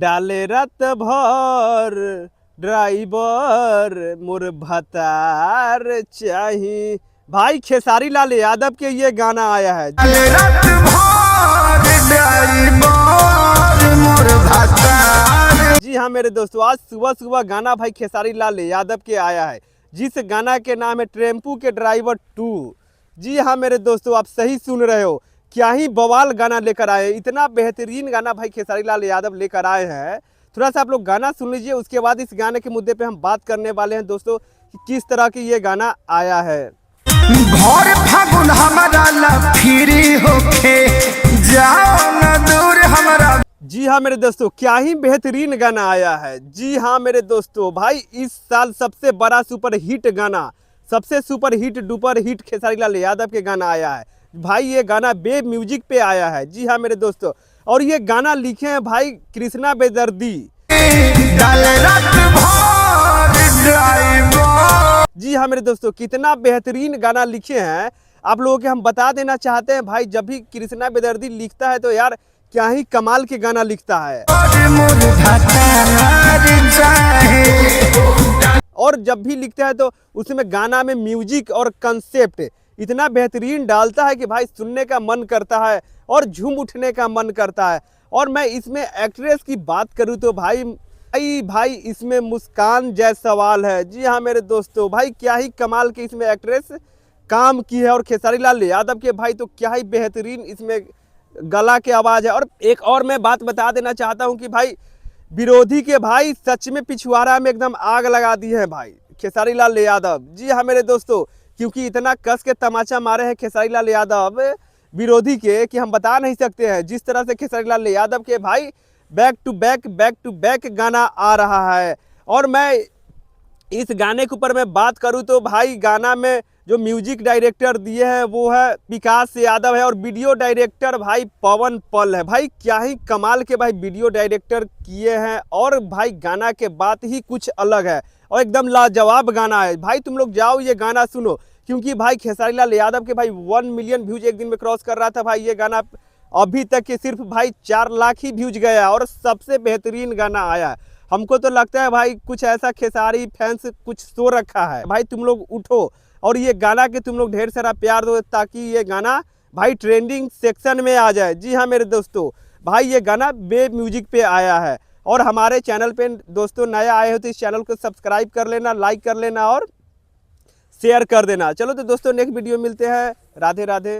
डाले रात भर ड्राइवर मोर भतार चाही। भाई खेसारी लाल यादव के ये गाना आया है। रात भर ड्राइवर मोर भतार। जी हाँ मेरे दोस्तों, आज सुबह सुबह गाना भाई खेसारी लाल यादव के आया है, जिस गाना के नाम है टेम्पू के ड्राइवर 2। जी हाँ मेरे दोस्तों, आप सही सुन रहे हो, क्या ही बवाल गाना लेकर आए। इतना बेहतरीन गाना भाई खेसारी लाल यादव लेकर आए हैं। थोड़ा सा आप लोग गाना सुन लीजिए, उसके बाद इस गाने के मुद्दे पे हम बात करने वाले हैं दोस्तों कि किस तरह की ये गाना आया है। भोर फागुन हमारा लफिरी होके जाओ न दूर हमारा। जी हाँ मेरे दोस्तों, क्या ही बेहतरीन गाना आया है। जी हाँ मेरे दोस्तों, भाई इस साल सबसे बड़ा सुपर हिट गाना, सबसे super hit duper hit Khesari Lal Yadav के गाना आया है भाई। ये गाना बे म्यूजिक पे आया है। जी हाँ मेरे दोस्तों, और ये गाना लिखे हैं भाई कृष्णा बेदर्दी। जी हाँ मेरे दोस्तों, कितना बेहतरीन गाना लिखे हैं। आप लोगों के हम बता देना चाहते हैं भाई, जब भी कृष्णा बेदर्दी लिखता है तो यार क्या ही कमाल के गाना लिखता है। और जब भी लिखता है तो उसमें गाना में म्यूजिक और कंसेप्ट इतना बेहतरीन डालता है कि भाई सुनने का मन करता है और झूम उठने का मन करता है। और मैं इसमें एक्ट्रेस की बात करूं तो भाई इसमें मुस्कान जायसवाल है। जी हाँ मेरे दोस्तों, भाई क्या ही कमाल की इसमें एक्ट्रेस काम की है। और खेसारी लाल यादव के भाई तो क्या ही बेहतरीन इसमें गला की आवाज़ है। और एक और मैं बात बता देना चाहता हूँ कि भाई विरोधी के भाई सच में पिछवाड़ा में एकदम आग लगा दी है भाई खेसारी लाल यादव। जी हाँ मेरे दोस्तों, क्योंकि इतना कस के तमाचा मारे हैं खेसारी लाल यादव विरोधी के कि हम बता नहीं सकते हैं। जिस तरह से खेसारी लाल यादव के भाई बैक टू बैक गाना आ रहा है। और मैं इस गाने के ऊपर मैं बात करूं तो भाई गाना में जो म्यूजिक डायरेक्टर दिए हैं वो है विकास यादव है, और वीडियो डायरेक्टर भाई पवन पल है। भाई क्या ही कमाल के भाई वीडियो डायरेक्टर किए हैं। और भाई गाना के बात ही कुछ अलग है और एकदम लाजवाब गाना है। भाई तुम लोग जाओ ये गाना सुनो, क्योंकि भाई खेसारी लाल यादव के भाई 1 मिलियन व्यूज एक दिन में क्रॉस कर रहा था भाई ये गाना। अभी तक के सिर्फ भाई 4 लाख ही व्यूज गया और सबसे बेहतरीन गाना आया है। हमको तो लगता है भाई कुछ ऐसा खेसारी फैंस कुछ सो रखा है। भाई तुम लोग उठो और ये गाना के तुम लोग ढेर सारा प्यार दो, ताकि ये गाना भाई ट्रेंडिंग सेक्शन में आ जाए। जी हाँ मेरे दोस्तों, भाई ये गाना बे म्यूजिक पे आया है। और हमारे चैनल पे दोस्तों नया आए हो तो इस चैनल को सब्सक्राइब कर लेना, लाइक कर लेना और शेयर कर देना। चलो तो दोस्तों नेक्स्ट वीडियो मिलते हैं। राधे राधे।